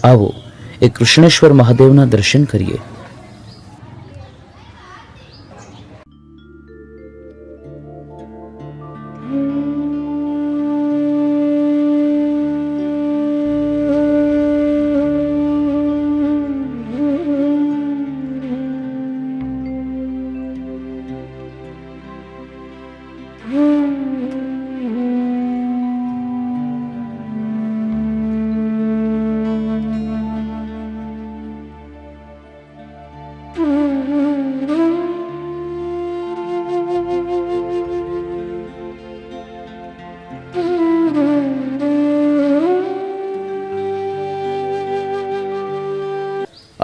આવો એ કૃષ્ણેશ્વર મહાદેવના દર્શન કરીએ.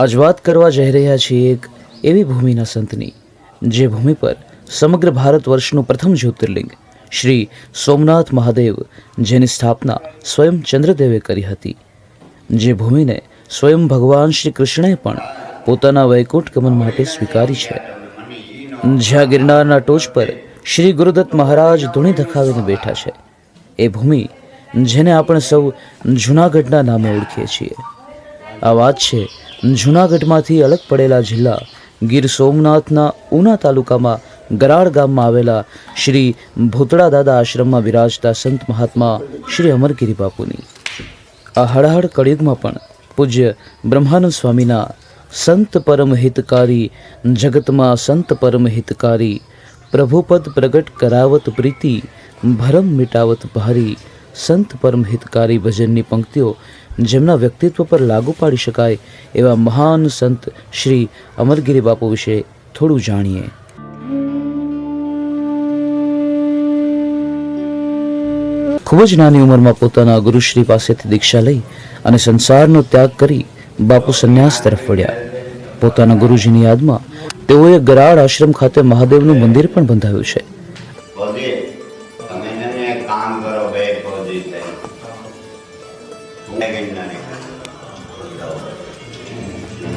આજ વાત કરવા જઈ રહ્યા છીએ એક એવી ભૂમિના સંતની, જે ભૂમિ પર સમગ્ર ભારત વર્ષનું પ્રથમ જ્યોતિર્લિંગ શ્રી સોમનાથ મહાદેવ, જેની સ્થાપના સ્વયં ચંદ્રદેવે કરી હતી, જે ભૂમિને સ્વયં ભગવાન શ્રી કૃષ્ણએ પણ પોતાના વૈકુંઠ ગમન માટે સ્વીકારી છે, જ્યાં ગિરનારના ટોચ પર શ્રી ગુરુદત્ત મહારાજ ધૂણી ધખાવીને બેઠા છે. એ ભૂમિ જેને આપણે સૌ જૂનાગઢના નામે ઓળખીએ છીએ. આ વાત છે જૂનાગઢમાંથી અલગ પડેલા જિલ્લા ગીર સોમનાથના ઉના તાલુકામાં ગરાળ ગામમાં આવેલા શ્રી ભૂતળા દાદા આશ્રમમાં બિરાજતા સંત મહાત્મા શ્રી અમરગીરી બાપુની. આ હળહળ કળિયુગમાં પણ પૂજ્ય બ્રહ્માનંદ સ્વામીના સંત પરમ હિતકારી, જગતમાં સંત પરમ હિતકારી, પ્રભુપદ પ્રગટ કરાવત પ્રીતિ, ભરમ મિટાવત ભારી, સંત પરમ હિતકારી ભજનની પંક્તિઓ જેમના વ્યક્તિત્વ પર લાગુ પાડી શકાય એવા મહાન સંત શ્રી અમરગીરી બાપુ વિશે થોડું જાણીએ. ખૂબ જ નાની ઉંમરમાં પોતાના ગુરુશ્રી પાસેથી દીક્ષા લઈ અને સંસારનો ત્યાગ કરી બાપુ સંન્યાસ તરફ વળ્યા. પોતાના ગુરુજીની યાદમાં તેઓએ ગરાળ આશ્રમ ખાતે મહાદેવનું મંદિર પણ બંધાવ્યું છે.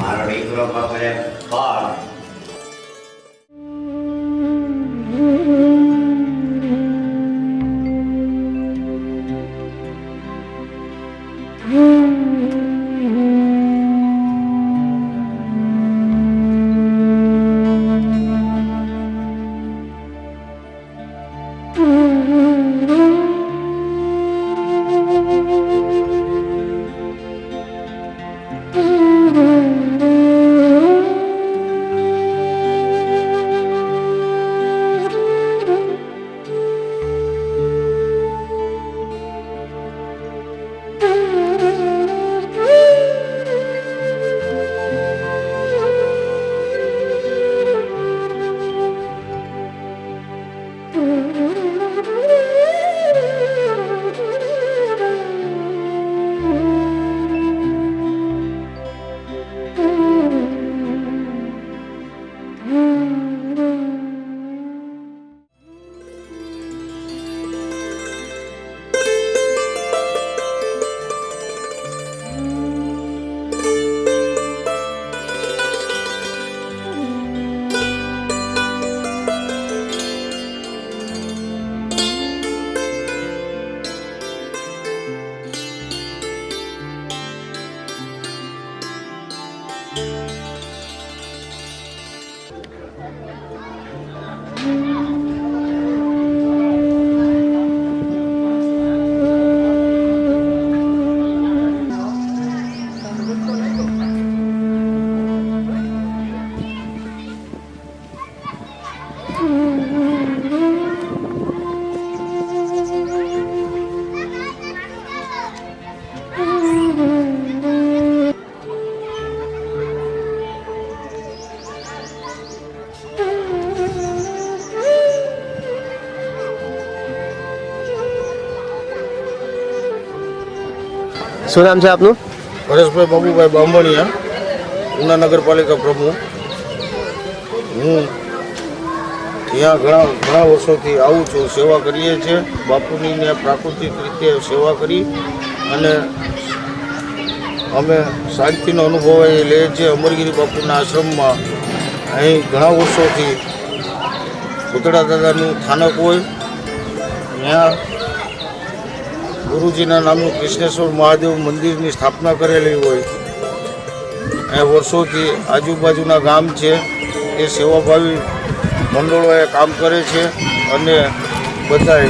મારો દીકરો બાપરે પાર શું નામ છે આપનું? પરેશભાઈ બાબુભાઈ બાંભણિયા, ઉના નગરપાલિકા પ્રમુખ. હું ત્યાં ઘણા વર્ષોથી આવું છું, સેવા કરીએ છીએ. બાપુની ને પ્રાકૃતિક રીતે સેવા કરી અને અમે શાંતિનો અનુભવ એ લઈએ છીએ. અમરગીરી બાપુના આશ્રમમાં અહીં ઘણા વર્ષોથી ભૂતળા દાદાનું સ્થાનક હોય, ત્યાં ગુરુજીના નામનું કૃષ્ણેશ્વર મહાદેવ મંદિરની સ્થાપના કરેલી હોય. અહીંયા વર્ષોથી આજુબાજુના ગામ છે એ સેવાભાવી મંડળોએ કામ કરે છે અને બધાએ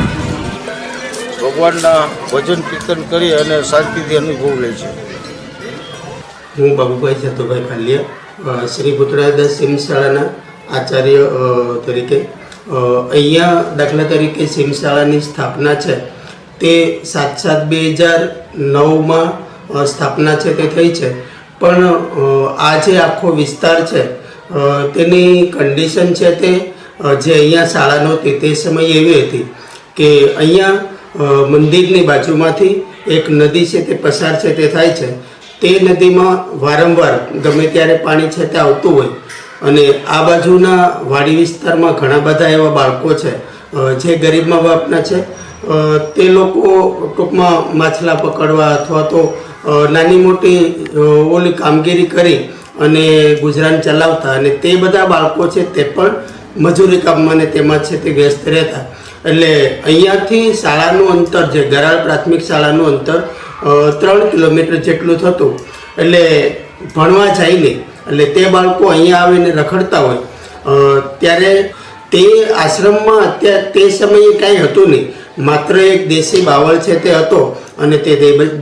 ભગવાનના ભજન કીર્તન કરી અને શાંતિથી અનુભવ લે છે. હું બાબુભાઈ જતુભાઈ ખાલિયા, શ્રી ભૂતળાદાસ સિમશાળાના આચાર્ય તરીકે અહીંયા દાખલા તરીકે સિમશાળાની સ્થાપના છે તે 7/7/2009માં સ્થાપના છે તે થઈ છે. પણ આ જે આખો વિસ્તાર છે તેની કન્ડિશન છે તે જે અહીંયા શાળાનો તે સમય એવી હતી કે અહીંયા મંદિરની બાજુમાંથી એક નદી છે તે પસાર છે તે થાય છે. તે નદીમાં વારંવાર ગમે ત્યારે પાણી છે તે આવતું હોય અને આ બાજુના વાડી વિસ્તારમાં ઘણા બધા એવા બાળકો છે જે ગરીબ મા બાપના છે. તે લોકો ટૂંકમાં માછલા પકડવા અથવા તો નાની મોટી ઓલી કામગીરી કરી અને ગુજરાન ચલાવતા, અને તે બધા બાળકો છે તે પણ મજૂરી કામમાં ને તેમાં છે તે વ્યસ્ત રહેતા. એટલે અહીંયાથી શાળાનું અંતર જે ગરાળ પ્રાથમિક શાળાનું અંતર 3 કિલોમીટર જેટલું થતું. એટલે ભણવા જાય નહીં, એટલે તે બાળકો અહીંયા આવીને રખડતા હોય. ત્યારે તે આશ્રમમાં અત્યારે તે સમયે કાંઈ હતું નહીં, માત્ર એક દેશી બાવળ છે તે હતો અને તે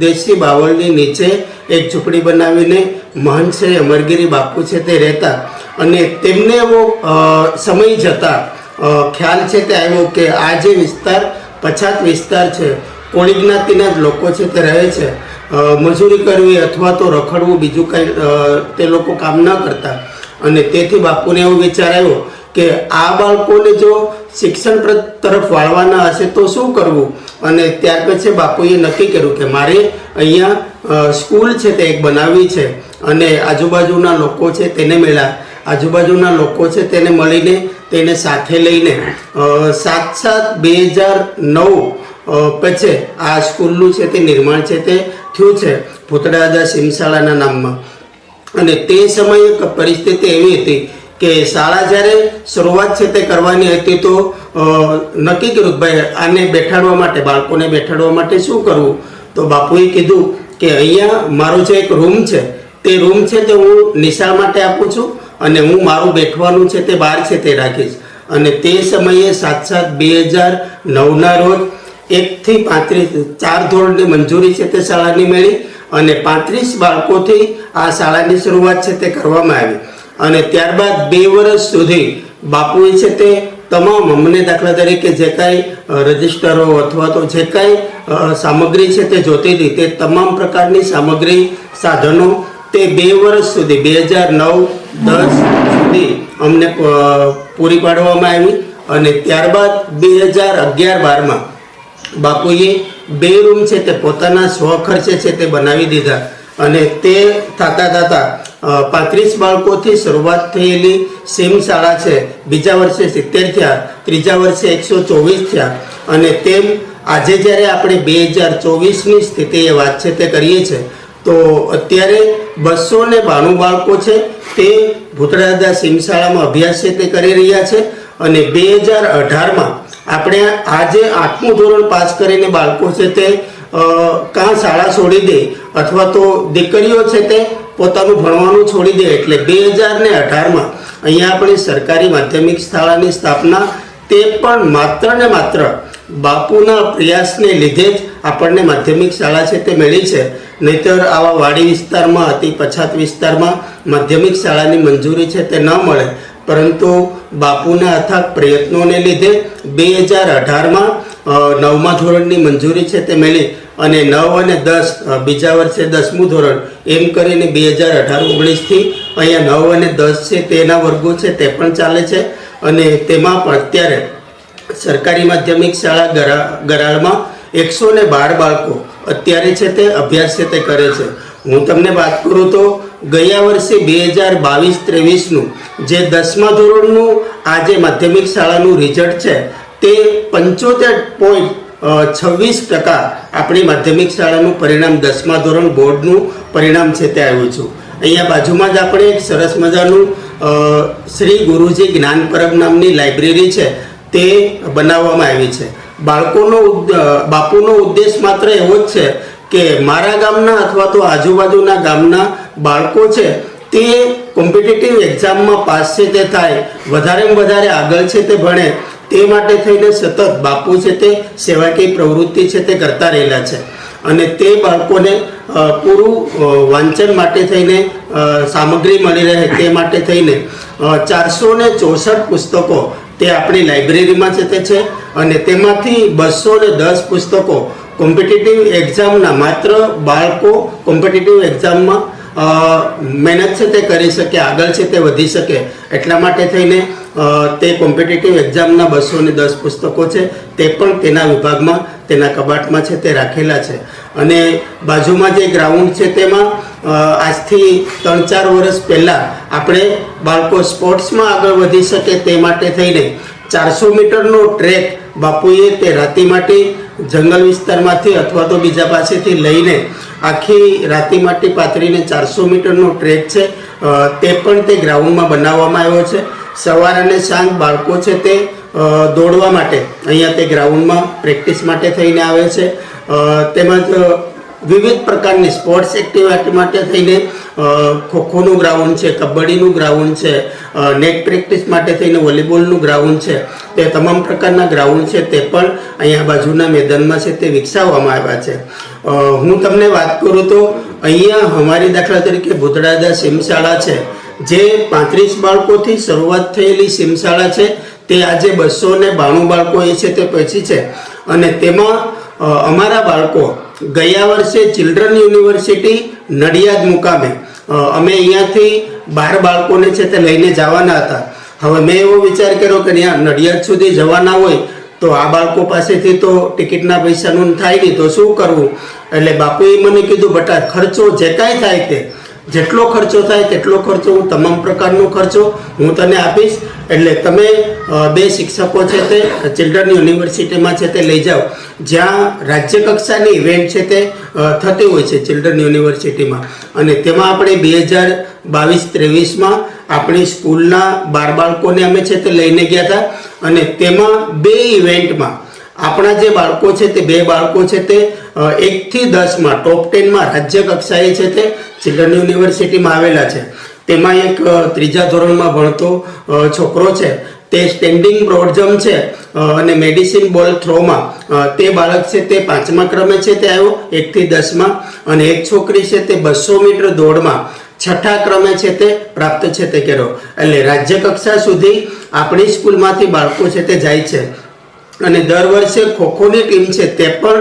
દેશી બાવળની નીચે એક ઝૂંપડી બનાવીને મહંત શ્રી અમરગીરી બાપુ છે તે રહેતા. અને તેમને એવો સમય જતાં ખ્યાલ છે તે આવ્યો કે આ જે વિસ્તાર પછાત વિસ્તાર છે, કોળી જ્ઞાતિના જ લોકો છે તે રહે છે, મજૂરી કરવી અથવા તો રખડવું બીજું કંઈ તે લોકો કામ ન કરતા. અને તેથી બાપુને એવો વિચાર આવ્યો કે આ બાળકોને જો શિક્ષણ તરફ વાળવાના હશે તો શું કરવું. અને ત્યાર પછી બાપુએ નક્કી કર્યું કે મારે અહીંયા સ્કૂલ છે તે એક બનાવવી છે અને આજુબાજુના લોકો છે તેને મળ્યા, આજુબાજુના લોકો છે તેને મળીને તેને સાથે લઈને 7/7/2009 પછી આ સ્કૂલનું છે તે નિર્માણ છે તે થયું છે ભૂતળાદાસ સિમશાળાના નામમાં. અને તે સમયે પરિસ્થિતિ એવી હતી કે શાળા જ્યારે શરૂઆત છે તે કરવાની હતી તો નક્કી કર્યું કે ભાઈ આને બેઠાડવા માટે, બાળકોને બેઠાડવા માટે શું કરવું. તો બાપુએ કીધું કે અહીંયા મારો જે એક રૂમ છે તે રૂમ છે તે હું નિશાળ માટે આપું છું અને હું મારું બેઠવાનું છે તે બહાર છે તે રાખીશ. અને તે સમયે 7/7/2009ના રોજ 1 થી 35 4 ધોરણની મંજૂરી છે તે શાળાની મળી અને 35 બાળકોથી આ શાળાની શરૂઆત છે તે કરવામાં આવી. અને ત્યારબાદ 2 વર્ષ સુધી બાપુએ છે તે તમામ અમને દાખલા તરીકે જે કાંઈ રજિસ્ટરો અથવા તો જે કાંઈ સામગ્રી છે તે જોતી હતી તે તમામ પ્રકારની સામગ્રી સાધનો તે 2 વર્ષ સુધી 2009-10 સુધી અમને પૂરી પાડવામાં આવી. અને ત્યારબાદ 2011-12માં બાપુએ 2 રૂમ છે તે પોતાના સ્વખર્ચે છે તે બનાવી દીધા. અને તે થતાં 35 બાળકોથી શરૂઆત થયેલી સેમ શાળા છે બીજા વર્ષે 70 થયા, ત્રીજા વર્ષે 124 થયા. અને તેમ આજે જ્યારે આપણે 2024ની સ્થિતિએ વાત છે તે કરીએ છીએ તો અત્યારે 292 બાળકો છે તે ભૂતળાદાસ સિમશાળામાં અભ્યાસ છે તે કરી રહ્યા છે. અને 2018માં આપણે આજે 8મું ધોરણ પાસ કરીને બાળકો છે તે કાં શાળા છોડી દે અથવા તો દીકરીઓ છે તે પોતાનું ભણવાનું છોડી દે. એટલે 2018માં અહીંયા આપણી સરકારી માધ્યમિક શાળાની સ્થાપના તે પણ માત્ર ને માત્ર બાપુના પ્રયાસને લીધે જ આપણને માધ્યમિક શાળા છે તે મળી છે. નહીંતર આવા વાડી વિસ્તારમાં, અતિ પછાત વિસ્તારમાં માધ્યમિક શાળાની મંજૂરી છે તે ન મળે. પરંતુ બાપુના અથાગ પ્રયત્નોને લીધે 2018માં 9મા ધોરણની મંજૂરી છે તે મળી અને 9 અને 10 બીજા વર્ષે 10મું ધોરણ એમ કરીને 2018-19થી અહીંયા 9 અને 10 છે તેના વર્ગો છે તે પણ ચાલે છે. અને તેમાં પણ અત્યારે સરકારી માધ્યમિક શાળા ગરાળમાં 112 બાળકો અત્યારે છે તે અભ્યાસ છે તે કરે છે. હું તમને વાત કરું તો ગયા વર્ષે 2022-23નું જે 10મા ધોરણનું આ જે માધ્યમિક શાળાનું રિઝલ્ટ છે તે 75.26% આપણી માધ્યમિક શાળાનું પરિણામ 10મા ધોરણ બોર્ડનું પરિણામ છે તે આવ્યું છે. અહીંયા બાજુમાં જ આપણે એક સરસ મજાનું શ્રી ગુરુજી જ્ઞાન પરબ નામની લાઇબ્રેરી છે તે બનાવવામાં આવી છે. બાપુનો ઉદ્દેશ માત્ર એવો જ છે કે મારા ગામના અથવા તો આજુબાજુના ગામના બાળકો છે તે કોમ્પિટિટિવ એક્ઝામમાં પાસ છે તે થાય, વધારેમાં વધારે આગળ છે તે ભણે, તે માટે થઈને સતત બાપુ છે તે સેવાકીય પ્રવૃત્તિ છે તે કરતા રહેલા છે. અને તે બાળકોને પૂરું વાંચન માટે થઈને સામગ્રી મળી રહે તે માટે થઈને 464 પુસ્તકો તે આપણી લાઇબ્રેરીમાં છે તે છે. અને તેમાંથી 210 પુસ્તકો કોમ્પિટિટિવ એક્ઝામના, માત્ર બાળકો કોમ્પિટિટિવ એક્ઝામમાં મહેનત છે તે કરી શકે, આગળ છે તે વધી શકે એટલા માટે થઈને તે કોમ્પિટિટિવ એક્ઝામના 210 પુસ્તકો છે તે પણ તેના વિભાગમાં, તેના કબાટમાં છે તે રાખેલા છે. અને બાજુમાં જે ગ્રાઉન્ડ છે તેમાં આજથી 3-4 વર્ષ પહેલાં આપણે બાળકો સ્પોર્ટ્સમાં આગળ વધી શકે તે માટે થઈને 400 મીટરનો ટ્રેક બાપુએ તે રાતીમાટી જંગલ વિસ્તારમાંથી અથવા તો બીજા પાસેથી લઈને આખી રાતીમાટી પાથરીને 400 મીટરનો ટ્રેક છે તે પણ તે ગ્રાઉન્ડમાં બનાવવામાં આવ્યો છે. સવાર અને સાંજ બાળકો છે તે દોડવા માટે અહીંયા તે ગ્રાઉન્ડમાં પ્રેક્ટિસ માટે થઈને આવે છે. તેમજ વિવિધ પ્રકારની સ્પોર્ટ્સ એક્ટિવિટી માટે થઈને ખોખોનું ગ્રાઉન્ડ છે, કબડ્ડીનું ગ્રાઉન્ડ છે, નેટ પ્રેક્ટિસ માટે થઈને વોલીબોલનું ગ્રાઉન્ડ છે, તે તમામ પ્રકારના ગ્રાઉન્ડ છે તે પણ અહીંયા બાજુના મેદાનમાં છે તે વિકસાવવામાં આવ્યા છે. હું તમને વાત કરું તો અહીંયા અમારી દાખલા તરીકે ભૂતળાદા સિમશાળા છે જે 35 બાળકોથી શરૂઆત થયેલી સિમશાળા છે તે આજે 292 બાળકો એ છે તે પછી છે. અને તેમાં અમારા બાળકો ગયા વર્ષે ચિલ્ડ્રન યુનિવર્સિટી નડિયાદ મુકામે અમે અહીંયાથી 12 બાળકોને છે તે લઈને જવાના હતા. હવે મેં એવો વિચાર કર્યો કે ત્યાં નડિયાદ સુધી જવાના હોય તો આ બાળકો પાસેથી તો ટિકિટના પૈસાનું થાય નહીં, તો શું કરવું? એટલે બાપુએ મને કીધું બેટા ખર્ચો જે કાંઈ થાય તે, જેટલો ખર્ચો થાય તેટલો ખર્ચો, હું તમામ પ્રકારનો ખર્ચો હું તને આપીશ. એટલે તમે 2 શિક્ષકો છે તે ચિલ્ડ્રન યુનિવર્સિટીમાં છે તે લઈ જાઓ, જ્યાં રાજ્ય કક્ષાની ઇવેન્ટ છે તે થતી હોય છે ચિલ્ડ્રન યુનિવર્સિટીમાં. અને તેમાં આપણે 2022-23માં આપણી સ્કૂલના 12 બાળકોને અમે છે તે લઈને ગયા હતા. અને તેમાં 2 ઇવેન્ટમાં આપણા જે બાળકો છે તે 2 બાળકો છે તે 1 થી 10માં ટોપ 10માં રાજ્ય કક્ષાએ છે તે ચિલ્ડ્રન યુનિવર્સિટીમાં આવેલા છે. તેમાં એક 3જા ધોરણમાં ભણતો છોકરો છે તે સ્ટેન્ડિંગ બ્રોડ જમ્પ છે અને મેડિસિન બોલ થ્રોમાં તે બાળક છે તે 5મા ક્રમે છે તે આવ્યો 1 થી 10માં. અને એક છોકરી છે તે 200 મીટર દોડમાં 6ઠા ક્રમે છે તે પ્રાપ્ત છે તે કર્યો. એટલે રાજ્ય કક્ષા સુધી આપણી સ્કૂલમાંથી બાળકો છે તે જાય છે. અને દર વર્ષે ખોખોની ટીમ છે તે પણ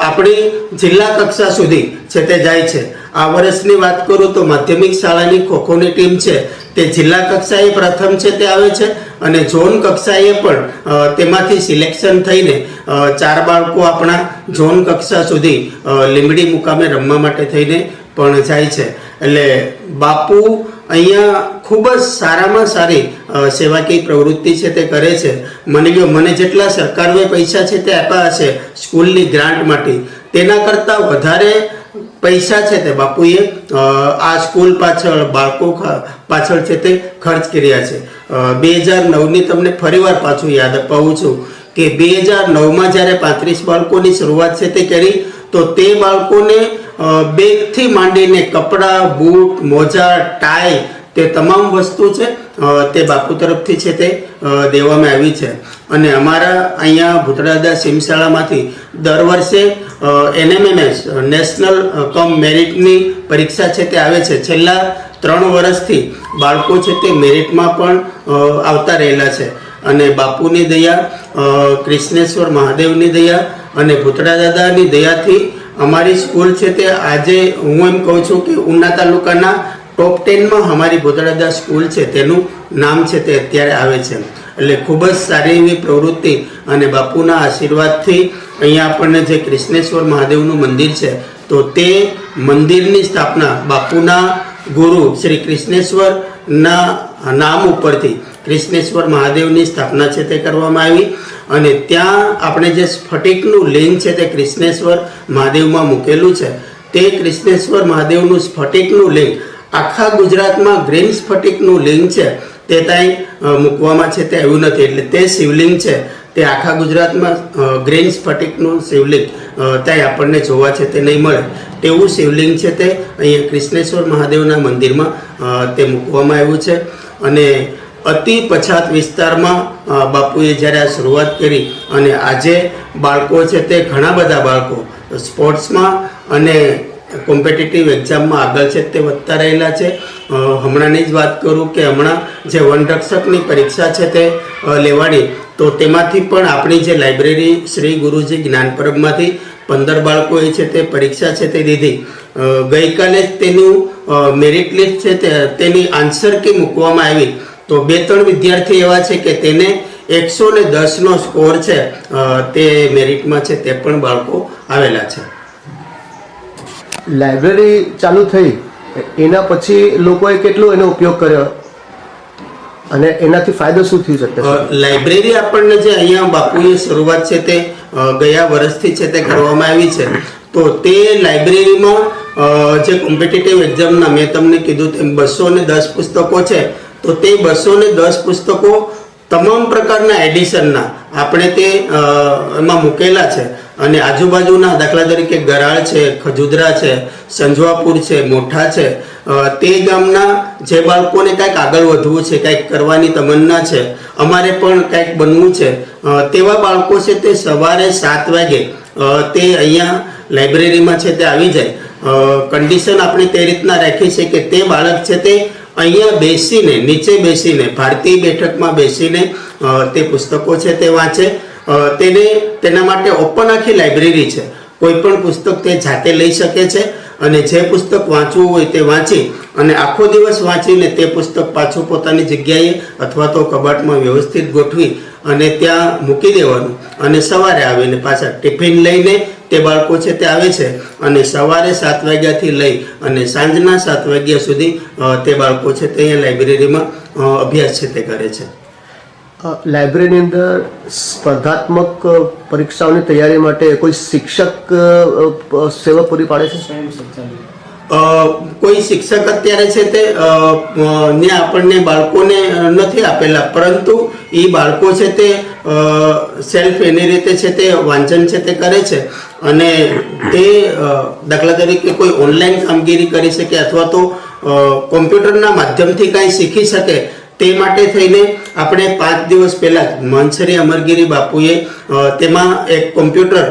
આપણી જિલ્લા કક્ષા સુધી છે તે જાય છે. આ વર્ષની વાત કરું તો માધ્યમિક શાળાની ખોખોની ટીમ છે તે જિલ્લા કક્ષાએ પ્રથમ છે તે આવે છે. અને ઝોન કક્ષાએ પણ તેમાંથી સિલેક્શન થઈને 4 બાળકો આપણા ઝોન કક્ષા સુધી લીંબડી મુકામે રમવા માટે થઈને પણ જાય છે. એટલે બાપુ અહીંયા ખૂબ જ સારામાં સારી સેવાકીય પ્રવૃત્તિ છે તે કરે છે. મને જેટલા સરકારે પૈસા છે તે આપ્યા હશે સ્કૂલની ગ્રાન્ટ માટે, તેના કરતાં વધારે પૈસા છે તે બાપુએ આ સ્કૂલ પાછળ, બાળકો પાછળ છે તે ખર્ચ કર્યા છે. 2009ની તમને ફરીવાર પાછું યાદ અપાવું છું કે 2009માં જ્યારે 35 બાળકોની શરૂઆત છે તે કરી તો તે બાળકોને બેગથી માંડીને કપડાં, બૂટ, મોજા, ટાઈ તે તમામ વસ્તુ છે તે બાપુ તરફથી છે તે દેવામાં આવી છે. અને અમારા અહીંયા ભૂતળાદા સિમશાળામાંથી દર વર્ષે NMMS નેશનલ કમ મેરિટની પરીક્ષા છે તે આવે છે. છેલ્લા 3 વર્ષથી બાળકો છે તે મેરિટમાં પણ આવતા રહેલા છે. અને બાપુની દયા, કૃષ્ણેશ્વર મહાદેવની દયા અને ભૂતળાદાદાની દયાથી અમારી સ્કૂલ છે તે આજે હું એમ કહું છું કે ઉના તાલુકાના ટોપ 10માં અમારી ભૂતળાદા સ્કૂલ છે તેનું નામ છે તે અત્યારે આવે છે. એટલે ખૂબ જ સારી એવી પ્રવૃત્તિ અને બાપુના આશીર્વાદથી અહીંયા આપણને જે કૃષ્ણેશ્વર મહાદેવનું મંદિર છે તો તે મંદિરની સ્થાપના બાપુના ગુરુ શ્રી કૃષ્ણેશ્વરના નામ ઉપરથી કૃષ્ણેશ્વર મહાદેવની સ્થાપના છે તે કરવામાં આવી અને ત્યાં આપણે જે સ્ફટિકનું લિંગ છે તે કૃષ્ણેશ્વર મહાદેવમાં મૂકેલું છે તે કૃષ્ણેશ્વર મહાદેવનું સ્ફટિકનું લિંગ આખા ગુજરાતમાં ગ્રીન સ્ફટિકનું લિંગ છે તે ત્યાં મૂકવામાં છે તે આવ્યું નથી, એટલે તે શિવલિંગ છે તે આખા ગુજરાતમાં ગ્રીન સ્ફટિકનું શિવલિંગ ત્યાં આપણને જોવા છે તે નહીં મળે તેવું શિવલિંગ છે તે અહીંયા કૃષ્ણેશ્વર મહાદેવના મંદિરમાં તે મૂકવામાં આવ્યું છે. અને અતિ પછાત વિસ્તારમાં બાપુએ જ્યારે આ શરૂઆત કરી અને આજે બાળકો છે તે ઘણા બધા બાળકો સ્પોર્ટ્સમાં અને કોમ્પિટિટિવ એક્ઝામમાં આગળ છે તે વધતા રહેલા છે. હમણાંની જ વાત કરું કે હમણાં જે વનરક્ષકની પરીક્ષા છે તે લેવાની તો તેમાંથી પણ આપણી જે લાઇબ્રેરી શ્રી ગુરુજી જ્ઞાનપરબમાંથી 15 બાળકોએ છે તે પરીક્ષા છે તે દીધી. ગઈકાલે જ તેનું મેરિટ લિસ્ટ છે તેની આન્સર કી મૂકવામાં આવી તો 2-3 વિદ્યાર્થી એવા છે કે તેને 110નો સ્કોર છે તે મેરિટમાં છે તે પણ બાળકો આવેલા છે. લાઇબ્રેરી ચાલુ થઈ એના પછી લોકોએ કેટલો એનો ઉપયોગ કર્યો અને એનાથી ફાયદો શું થઈ શકે? લાઇબ્રેરી આપણને જે અહીંયા બાપુએ શરૂઆત છે તે ગયા વર્ષથી છે તે કરવામાં આવી છે તો તે લાઇબ્રેરીમાં જે કોમ્પિટિટિવ એક્ઝામના મેં તમને કીધું તેમ 210 પુસ્તકો છે તો તે 210 પુસ્તકો તમામ પ્રકારના એડિશનના આપણે તે એમાં મૂકેલા છે અને આજુબાજુના દાખલા તરીકે ગરાળ છે, ખજુદરા છે, સંજવાપુર છે, મોઠા છે તે ગામના જે બાળકોને કાંઈક આગળ વધવું છે, કાંઈક કરવાની તમન્ના છે, અમારે પણ કાંઈક બનવું છે તેવા બાળકો છે તે સવારે 7 વાગે તે અહીંયા લાઇબ્રેરીમાં છે તે આવી જાય. કન્ડિશન આપણે તે રીતના રાખી છે કે તે બાળક છે તે અહીંયા બેસીને નીચે બેસીને ભારતીય બેઠકમાં બેસીને તે પુસ્તકો છે તે વાંચે. તેના માટે ઓપન આખી લાઇબ્રેરી છે, કોઈ પણ પુસ્તક તે જાતે લઈ શકે છે અને જે પુસ્તક વાંચવું હોય તે વાંચી અને આખો દિવસ વાંચીને તે પુસ્તક પાછું પોતાની જગ્યાએ અથવા તો કબાટમાં વ્યવસ્થિત ગોઠવી અને ત્યાં મૂકી દેવાનું અને સવારે આવીને પાછા ટિફિન લઈને તે બાળકો છે તે આવે છે અને સવારે 7 વાગ્યાથી લઈ અને સાંજના 7 વાગ્યા સુધી તે બાળકો છે તે અહીંયા લાઇબ્રેરીમાં અભ્યાસ છે તે કરે છે. લાઇબ્રેરીની અંદર સ્પર્ધાત્મક પરીક્ષાઓની તૈયારી માટે કોઈ શિક્ષક સેવા પૂરી પાડે છે? કોઈ શિક્ષક અત્યારે છે તે ને આપણને બાળકોને નથી આપેલા પરંતુ એ બાળકો છે તે સેલ્ફ એની રીતે છે તે વાંચન છે તે કરે છે અને તે દાખલા તરીકે કોઈ ઓનલાઈન કામગીરી કરી શકે અથવા તો કોમ્પ્યુટરના માધ્યમથી કાંઈ શીખી શકે તે માટે થઈને આપણે 5 દિવસ પહેલાં મનસરી અમરગીરી બાપુએ તેમાં એક કોમ્પ્યુટર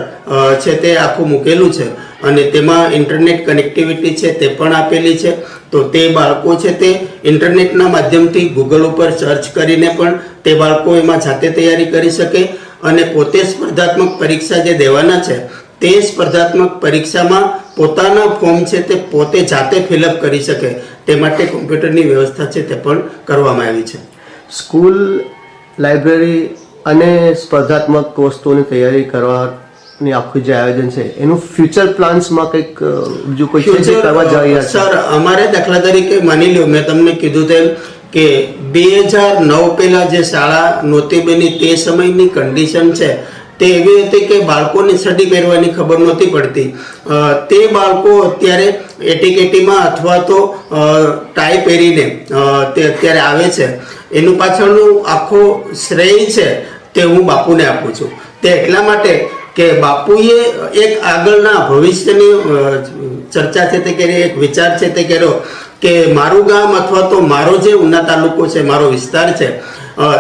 છે તે આખું મૂકેલું છે અને તેમાં ઇન્ટરનેટ કનેક્ટિવિટી છે તે પણ આપેલી છે તો તે બાળકો છે તે ઇન્ટરનેટના માધ્યમથી ગૂગલ ઉપર સર્ચ કરીને પણ તે બાળકો એમાં જાતે તૈયારી કરી શકે અને પોતે સ્પર્ધાત્મક પરીક્ષા જે દેવાના છે તે સ્પર્ધાત્મક પરીક્ષામાં પોતાના ફોર્મ છે તે પોતે જાતે ફિલઅપ કરી શકે તે માટે કોમ્પ્યુટરની વ્યવસ્થા છે તે પણ કરવામાં આવી છે. સ્કૂલ, લાઇબ્રેરી અને સ્પર્ધાત્મક વસ્તુઓની તૈયારી કરવાની આખું જે આયોજન છે એનું ફ્યુચર પ્લાન્સમાં કંઈક બીજું કોઈ છે કરવા જઈ રહ્યા છે? સર અમારે દાખલા તરીકે માની લો મેં તમને કીધું તેમ કે 2009 પહેલા જે શાળા નહોતી બની તે સમયની કન્ડિશન છે તે એવી હતી કે બાળકોને છડી પહેરવાની ખબર નહોતી પડતી. તે બાળકો અત્યારે એટીકેટીમાં અથવા તો ટાઈ પહેરીને તે અત્યારે આવે છે. એનું પાછળનું આખો શ્રેય છે તે હું બાપુને આપું છું. તે એટલા માટે કે બાપુએ એક આગળના ભવિષ્યની ચર્ચા છે તે કરી, એક વિચાર છે તે કર્યો કે મારું ગામ અથવા તો મારો જે ઉના તાલુકો છે, મારો વિસ્તાર છે,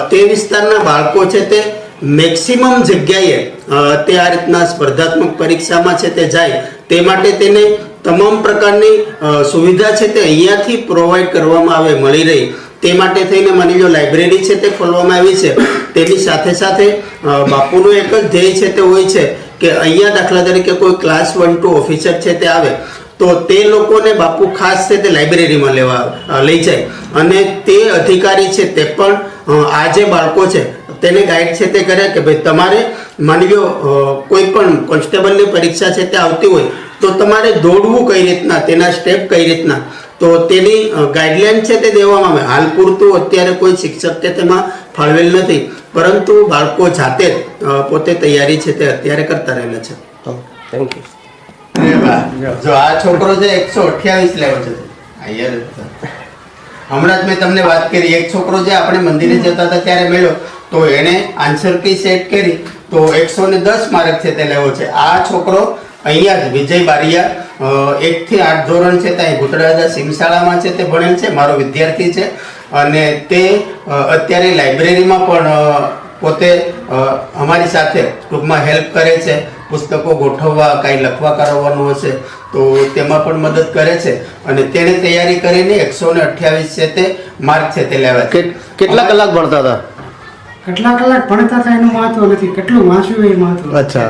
તે વિસ્તારના બાળકો છે તે મેક્સિમમ જગ્યાએ તે આ રીતના સ્પર્ધાત્મક પરીક્ષામાં છે તે જાય તે માટે તેને તમામ પ્રકારની સુવિધા છે તે અહીંયાથી પ્રોવાઈડ કરવામાં આવે, મળી રહી તે માટે થઈને માની લો લાઇબ્રેરી છે તે ખોલવામાં આવી છે. તેની સાથે સાથે બાપુનું એક જ ધ્યેય છે તે હોય છે કે અહીંયા દાખલા તરીકે કોઈ ક્લાસ 1-2 ઓફિસર છે તે આવે તો તે લોકોને બાપુ ખાસ છે તે લાઇબ્રેરીમાં લઈ જાય અને તે અધિકારી છે તે પણ આ જે બાળકો છે તેને ગાઈડ છે તે કરે કે ભાઈ તમારે માની લો કોઈ પણ કોન્સ્ટેબલની પરીક્ષા છે તે આવતી હોય તો તમારે દોડવું કઈ રીતના, તેના સ્ટેપ કઈ રીતના, તો તેની ગાઈડલાઈન છે તે દેવામાં આવે. હાલ પૂરતું અત્યારે કોઈ શિક્ષક કે તેમાં ફાળવેલ નથી, પરંતુ બાળકો જાતે જ પોતે તૈયારી છે તે અત્યારે કરતા રહેલા છે. Thank you. અરે વાહ, જો આ છોકરો છે 128 લેવલ છે. હમણાં જ મેં તમને વાત કરી, એક છોકરો જે આપણે મંદિરે જતા હતા ત્યારે મળ્યો, તો એને આન્સર કી સેટ કરી તો 110 માર્ક છે તે લેવો છે. આ છોકરો અહીંયા જ વિજય બારિયા 1 થી 8 ધોરણ છે ત્યાં ભૂતળા સિમશાળામાં છે તે ભણેલ છે, મારો વિદ્યાર્થી છે. અને તે અત્યારે લાઇબ્રેરીમાં પણ પોતે અમારી સાથે ટૂંકમાં હેલ્પ કરે છે. પુસ્તકો ગોઠવવા, કાંઈ લખવા કરાવવાનું હશે તો તેમાં પણ મદદ કરે છે. અને તેણે તૈયારી કરીને 128 છે તે માર્ક છે તે લેવા છે. કેટલા કલાક ભણતા હતા? કેટલા કલાક ભણતા હતા એનું મહત્વ નથી, કેટલું વાંચ્યું એ મહત્વ. અચ્છા.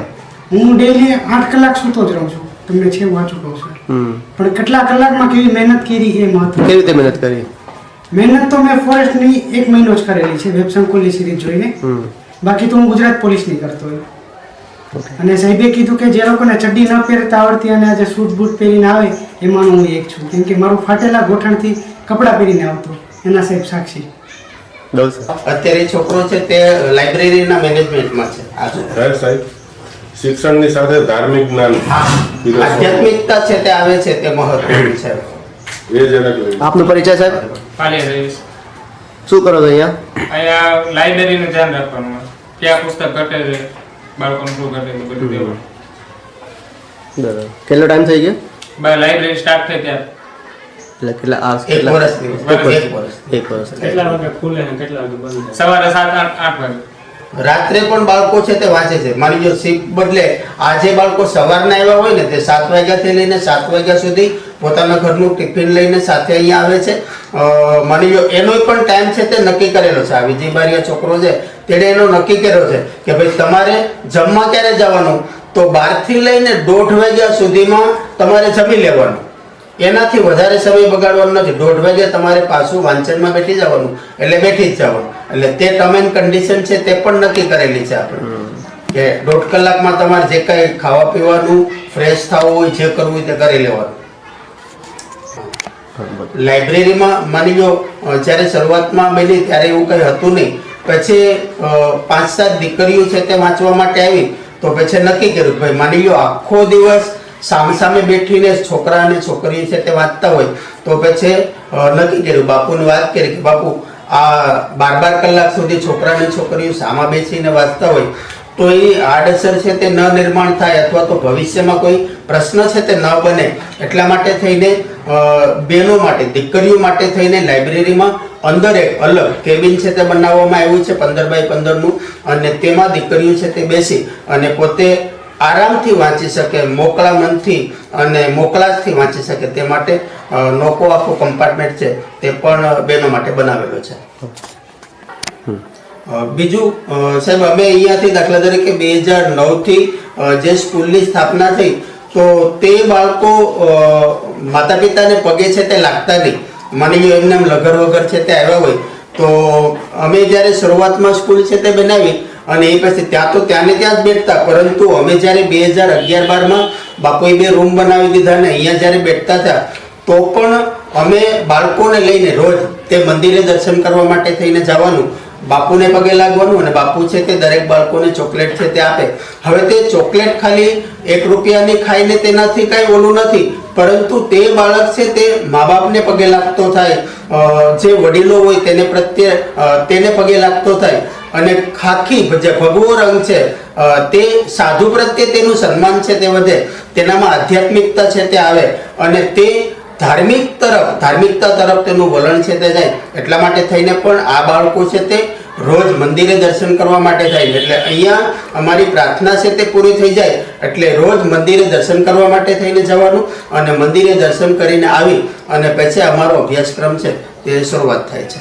હું ડેલી 8 કલાક સૂતો જ રહું છું, તમને છે વાંચું કહું છું. પણ કેટલા કલાકમાં કેવી મહેનત કરી એ મહત્વ. કેવી રીતે મહેનત કરી? મહેનત તો મેં ફોરેસ્ટની 1 મહિનો જ કરેલી છે, વેબ સંકુલની સિરીઝ જોઈને. બાકી તો હું ગુજરાત પોલીસની કરતો હોય. અને સાહેબે કીધું કે જે લોકોને ચડ્ડી ન પહેરતા આવડતી અને આજે સૂટ બૂટ પહેરીને આવે એમાં હું એક છું, કેમ કે મારું ફાટેલા ગોઠણથી કપડાં પહેરીને આવતો, એના સાહેબ સાક્ષી. અત્યારે છોકરો છે તે લાઇબ્રેરીના મેનેજમેન્ટમાં છે. સાહેબ, શિક્ષણની સાથે ધાર્મિક જ્ઞાન, આધ્યાત્મિકતા છે તે આવે છે તે મહત્વનું છે. એ જ એને આપનો પરિચય સાહેબ? પાલિયા રહીશ. શું કરો છો અહીંયા? અહીંયા લાઇબ્રેરીનું ધ્યાન રાખવાનું, ક્યાં પુસ્તક ઘટે છે, બાળકોનું શું ઘટે છે, બધું દેવાનું. બરાબર. કેટલો ટાઈમ થઈ ગયો? લાઇબ્રેરી સ્ટાર્ટ થઈ ત્યારે એટલે કેટલા આ એક વર્ષથી. એક વર્ષ. કેટલા વાગે ખુલે ને કેટલા વાગે બંધ? સવારે 7-8 વાગે. રાત્રે પણ બાળકો છે તે વાંચે છે. માની લો શિફ્ટ બદલે આજે બાળકો સવારના આવ્યા હોય ને તે 7 વાગ્યાથી લઈને 7 વાગ્યા સુધી પોતાના ઘરનું ટિફિન લઈને સાથે અહીંયા આવે છે. માની લો એનો પણ ટાઈમ છે તે નક્કી કરેલો છે. આ વિજય બારિયા છોકરો છે તેણે એનો નક્કી કર્યો છે કે ભાઈ તમારે જમવા ક્યારે જવાનું, તો 12 થી લઈને 1:30 વાગ્યા સુધીમાં તમારે જમી લેવાનું. એનાથી વધારે સમય બગાડવાનો નથી. 1:30 વાગે તમારે પાછું વાંચનમાં બેઠી જવાનું, એટલે બેઠી જ જવાનું. એટલે તે ટર્મ એન્ડ કન્ડિશન છે તે પણ નક્કી કરેલી છે આપણે કે 1.5 કલાકમાં તમારે જે કાંઈ ખાવા પીવાનું, ફ્રેશ થવું હોય, જે કરવું હોય તે કરી લેવાનું. લાઇબ્રેરીમાં માની લો જ્યારે શરૂઆતમાં બની ત્યારે એવું કંઈ હતું નહીં. પછી 5-7 દીકરીઓ છે તે વાંચવા માટે આવી તો પછી નક્કી કર્યું ભાઈ માની લો આખો દિવસ સામે બેઠીને છોકરા અને છોકરીઓ છે તે વાંચતા હોય તો પછી નક્કી કર્યું, બાપુને વાત કરી કે બાપુ આ 12 કલાક સુધી છોકરા અને છોકરીઓ સામા બેસીને વાંચતા હોય તો એ આડઅસર છે તે ન નિર્માણ થાય અથવા તો ભવિષ્યમાં કોઈ પ્રશ્ન છે તે ન બને. એટલા માટે થઈને બહેનો માટે, દીકરીઓ માટે થઈને લાઇબ્રેરીમાં અંદર એક અલગ કેબિન છે તે બનાવવામાં આવ્યું છે 15x15નું. અને તેમાં દીકરીઓ છે તે બેસી અને પોતે આરામથી વાંચી શકે, મોકળા મનથી અને મોકળાશથી વાંચી શકે તે માટે નોકો આખો કમ્પાર્ટમેન્ટ છે તે પણ બહેનો માટે બનાવેલો છે. બીજું સાહેબ, અમે અહીંયાથી દાખલા તરીકે 2009થી જે સ્કૂલની સ્થાપના થઈ તો તે બાળકો માતા પિતાને પગે છે તે લાગતા નહીં. માની લો એમને લગર વગર છે તે આવ્યા હોય તો અમે જ્યારે શરૂઆતમાં સ્કૂલ છે તે બનાવી અને એ પછી ત્યાં તો ત્યાંને ત્યાં જ બેઠતા, પરંતુ અમે જ્યારે 2011-12માં બાપુએ 2 રૂમ બનાવી દીધા ને અહીંયા જ્યારે બેઠતા હતા તો પણ અમે બાળકોને લઈને રોજ તે મંદિરે દર્શન કરવા માટે થઈને જવાનું, બાપુને પગે લાગવાનું અને બાપુ છે તે દરેક બાળકોને ચોકલેટ છે તે આપે. હવે તે ચોકલેટ ખાલી 1 રૂપિયાની ખાઈને તેનાથી કાંઈ ઓલું નથી, પરંતુ તે બાળક છે તે મા બાપને પગે લાગતો થાય, જે વડીલો હોય તેને પ્રત્યે તેને પગે લાગતો થાય અને ખાખી જે ભગવો રંગ છે તે સાધુ પ્રત્યે તેનું સન્માન છે તે વધે, તેનામાં આધ્યાત્મિકતા છે તે આવે અને તે ધાર્મિકતા તરફ તેનું વલણ છે તે જાય. એટલા માટે થઈને પણ આ બાળકો છે તે રોજ મંદિરે દર્શન કરવા માટે જાય. એટલે અહીંયા અમારી પ્રાર્થના છે તે પૂરી થઈ જાય એટલે રોજ મંદિરે દર્શન કરવા માટે થઈને જવાનું અને મંદિરે દર્શન કરીને આવી અને પછી અમારો અભ્યાસક્રમ છે તે શરૂઆત થાય છે.